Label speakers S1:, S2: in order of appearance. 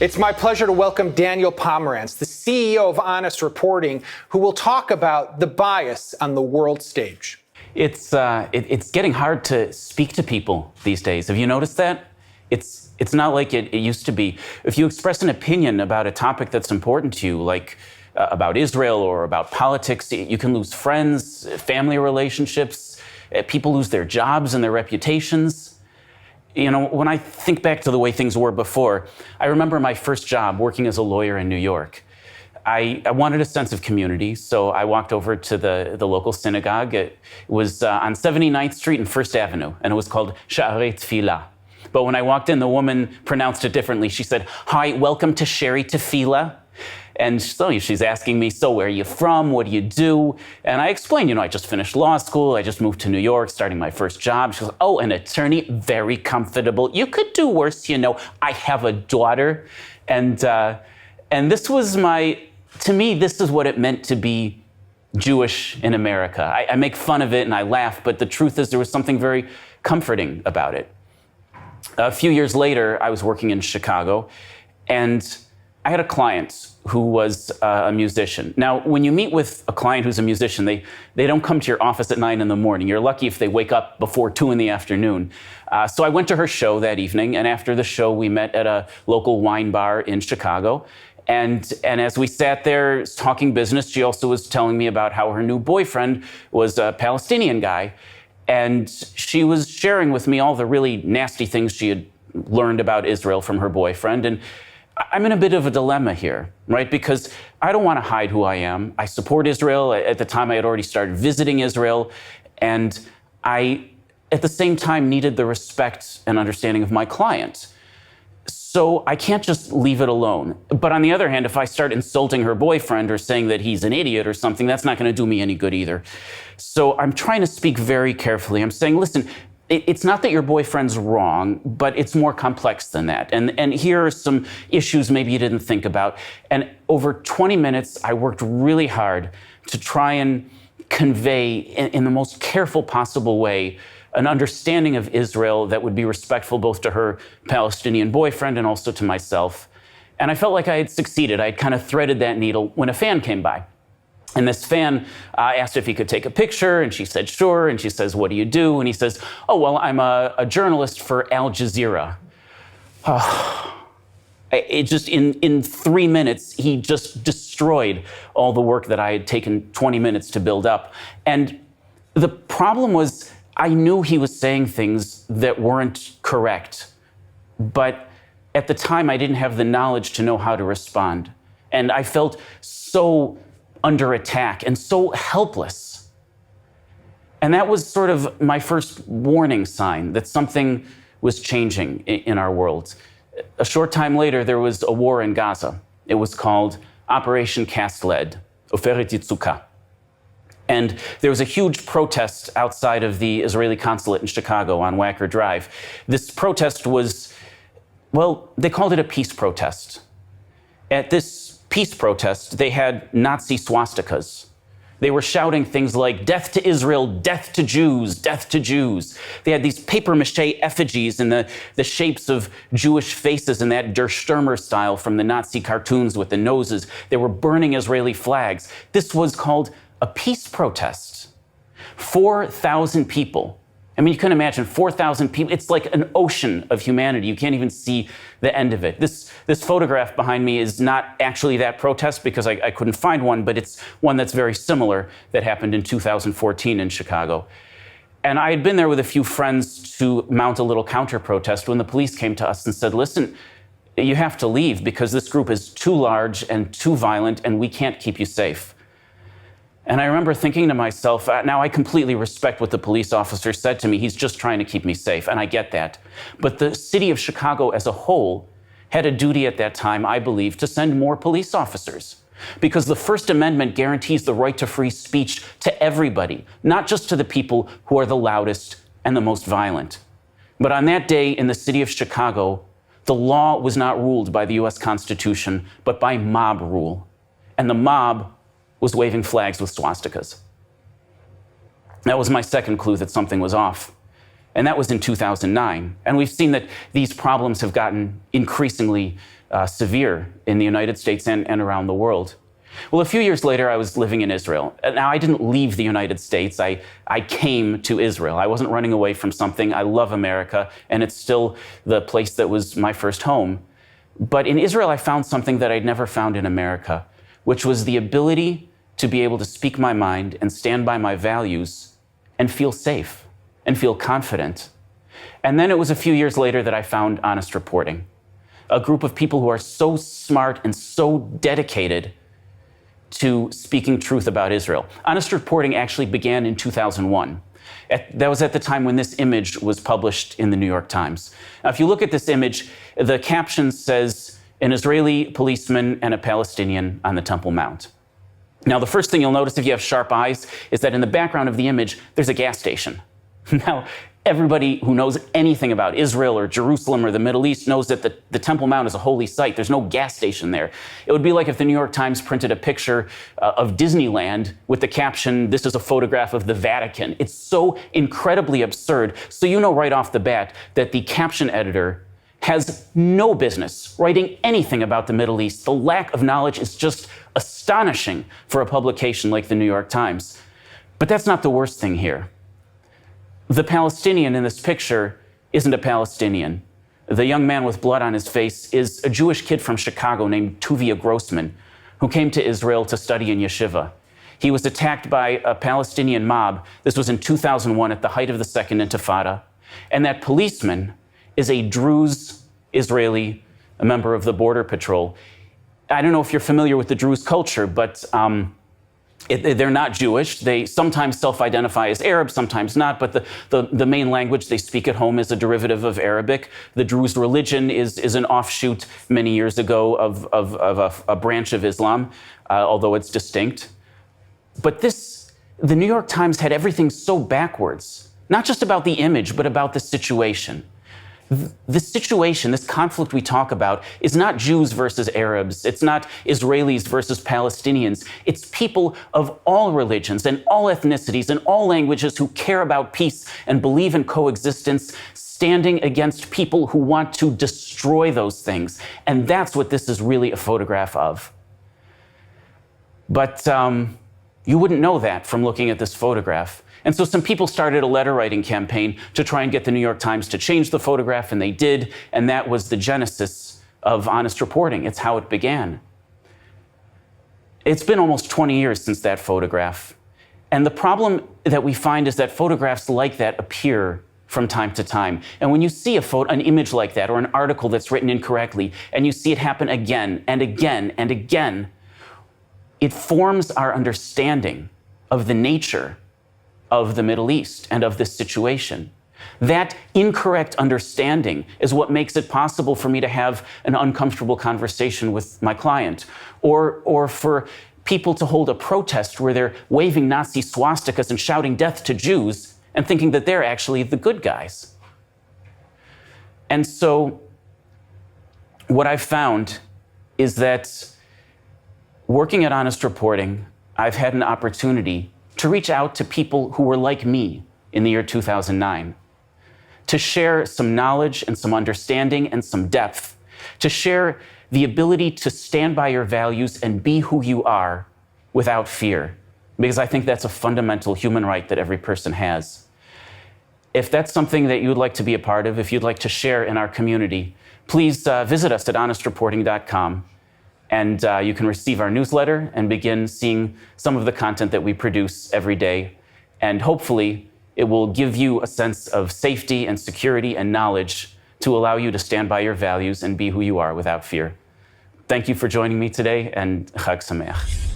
S1: It's my pleasure to welcome Daniel Pomerantz, the CEO of Honest Reporting, who will talk about the bias on the world stage.
S2: It's getting hard to speak to people these days. Have you noticed that? It's not like it used to be. If you express an opinion about a topic that's important to you, like about Israel or about politics, you can lose friends, family relationships, people lose their jobs and their reputations. You know, when I think back to the way things were before, I remember my first job working as a lawyer in New York. I wanted a sense of community, so I walked over to the local synagogue. It was on 79th Street and First Avenue, and it was called Sha'arei Tefillah. But when I walked in, the woman pronounced it differently. She said, "Hi, welcome to Sha'arei Tefillah." And so she's asking me, "So where are you from? What do you do?" And I explained, I just finished law school. I just moved to New York, starting my first job. She goes, "Oh, an attorney, very comfortable. You could do worse, I have a daughter." And this was to me, this is what it meant to be Jewish in America. I make fun of it and I laugh, but the truth is there was something very comforting about it. A few years later, I was working in Chicago, and I had a client who was a musician. Now, when you meet with a client who's a musician, they don't come to your office at 9 in the morning. You're lucky if they wake up before 2 in the afternoon. So I went to her show that evening, and after the show, we met at a local wine bar in Chicago. And as we sat there talking business, she also was telling me about how her new boyfriend was a Palestinian guy. And she was sharing with me all the really nasty things she had learned about Israel from her boyfriend. And I'm in a bit of a dilemma here, right? Because I don't want to hide who I am. I support Israel. At the time, I had already started visiting Israel. And I, at the same time, needed the respect and understanding of my client. So I can't just leave it alone. But on the other hand, if I start insulting her boyfriend or saying that he's an idiot or something, that's not going to do me any good either. So I'm trying to speak very carefully. I'm saying, listen, it's not that your boyfriend's wrong, but it's more complex than that. And here are some issues maybe you didn't think about. And over 20 minutes, I worked really hard to try and convey in the most careful possible way an understanding of Israel that would be respectful both to her Palestinian boyfriend and also to myself. And I felt like I had succeeded. I had kind of threaded that needle when a fan came by. And this fan asked if he could take a picture, and she said, sure. And she says, "What do you do?" And he says, "Oh, well, I'm a journalist for Al Jazeera." It just, in 3 minutes, he just destroyed all the work that I had taken 20 minutes to build up. And the problem was, I knew he was saying things that weren't correct, but at the time I didn't have the knowledge to know how to respond. And I felt so under attack and so helpless. And that was sort of my first warning sign that something was changing in our world. A short time later, there was a war in Gaza. It was called Operation Cast Lead, Oferet Yitzukah. And there was a huge protest outside of the Israeli consulate in Chicago on Wacker Drive. This protest was, well, they called it a peace protest. At this peace protest, they had Nazi swastikas. They were shouting things like, "Death to Israel, death to Jews, death to Jews." They had these papier-mâché effigies in the shapes of Jewish faces in that Der Stürmer style from the Nazi cartoons with the noses. They were burning Israeli flags. This was called a peace protest. 4,000 people. I mean, you can imagine 4,000 people. It's like an ocean of humanity. You can't even see the end of it. This photograph behind me is not actually that protest because I couldn't find one, but it's one that's very similar that happened in 2014 in Chicago. And I had been there with a few friends to mount a little counter-protest when the police came to us and said, "Listen, you have to leave because this group is too large and too violent and we can't keep you safe." And I remember thinking to myself, now I completely respect what the police officer said to me. He's just trying to keep me safe, and I get that. But the city of Chicago as a whole had a duty at that time, I believe, to send more police officers. Because the First Amendment guarantees the right to free speech to everybody, not just to the people who are the loudest and the most violent. But on that day in the city of Chicago, the law was not ruled by the US Constitution, but by mob rule. And the mob was waving flags with swastikas. That was my second clue that something was off. And that was in 2009. And we've seen that these problems have gotten increasingly severe in the United States and around the world. Well, a few years later, I was living in Israel. Now, I didn't leave the United States. I came to Israel. I wasn't running away from something. I love America, and it's still the place that was my first home. But in Israel, I found something that I'd never found in America, which was the ability to be able to speak my mind and stand by my values and feel safe and feel confident. And then it was a few years later that I found Honest Reporting, a group of people who are so smart and so dedicated to speaking truth about Israel. Honest Reporting actually began in 2001. That was at the time when this image was published in the New York Times. Now, if you look at this image, the caption says, "An Israeli policeman and a Palestinian on the Temple Mount." Now, the first thing you'll notice if you have sharp eyes is that in the background of the image, there's a gas station. Now, everybody who knows anything about Israel or Jerusalem or the Middle East knows that the Temple Mount is a holy site. There's no gas station there. It would be like if the New York Times printed a picture of Disneyland with the caption, "This is a photograph of the Vatican." It's so incredibly absurd. So you know right off the bat that the caption editor has no business writing anything about the Middle East. The lack of knowledge is just astonishing for a publication like the New York Times. But that's not the worst thing here. The Palestinian in this picture isn't a Palestinian. The young man with blood on his face is a Jewish kid from Chicago named Tuvia Grossman, who came to Israel to study in yeshiva. He was attacked by a Palestinian mob. This was in 2001 at the height of the Second Intifada. And that policeman is a Druze Israeli, a member of the Border Patrol. I don't know if you're familiar with the Druze culture, but they're not Jewish. They sometimes self-identify as Arab, sometimes not, but the main language they speak at home is a derivative of Arabic. The Druze religion is an offshoot many years ago of a branch of Islam, although it's distinct. But the New York Times had everything so backwards, not just about the image, but about the situation. The situation, this conflict we talk about, is not Jews versus Arabs. It's not Israelis versus Palestinians. It's people of all religions and all ethnicities and all languages who care about peace and believe in coexistence, standing against people who want to destroy those things. And that's what this is really a photograph of. But you wouldn't know that from looking at this photograph. And so some people started a letter writing campaign to try and get the New York Times to change the photograph, and they did, and that was the genesis of Honest Reporting. It's how it began. It's been almost 20 years since that photograph. And the problem that we find is that photographs like that appear from time to time. And when you see an image like that or an article that's written incorrectly, and you see it happen again and again and again, it forms our understanding of the nature of the Middle East and of this situation. That incorrect understanding is what makes it possible for me to have an uncomfortable conversation with my client, or for people to hold a protest where they're waving Nazi swastikas and shouting death to Jews and thinking that they're actually the good guys. And so what I've found is that working at Honest Reporting, I've had an opportunity to reach out to people who were like me in the year 2009, to share some knowledge and some understanding and some depth, to share the ability to stand by your values and be who you are without fear, because I think that's a fundamental human right that every person has. If that's something that you would like to be a part of, if you'd like to share in our community, please visit us at honestreporting.com. And you can receive our newsletter and begin seeing some of the content that we produce every day. And hopefully, it will give you a sense of safety and security and knowledge to allow you to stand by your values and be who you are without fear. Thank you for joining me today, and Chag Sameach.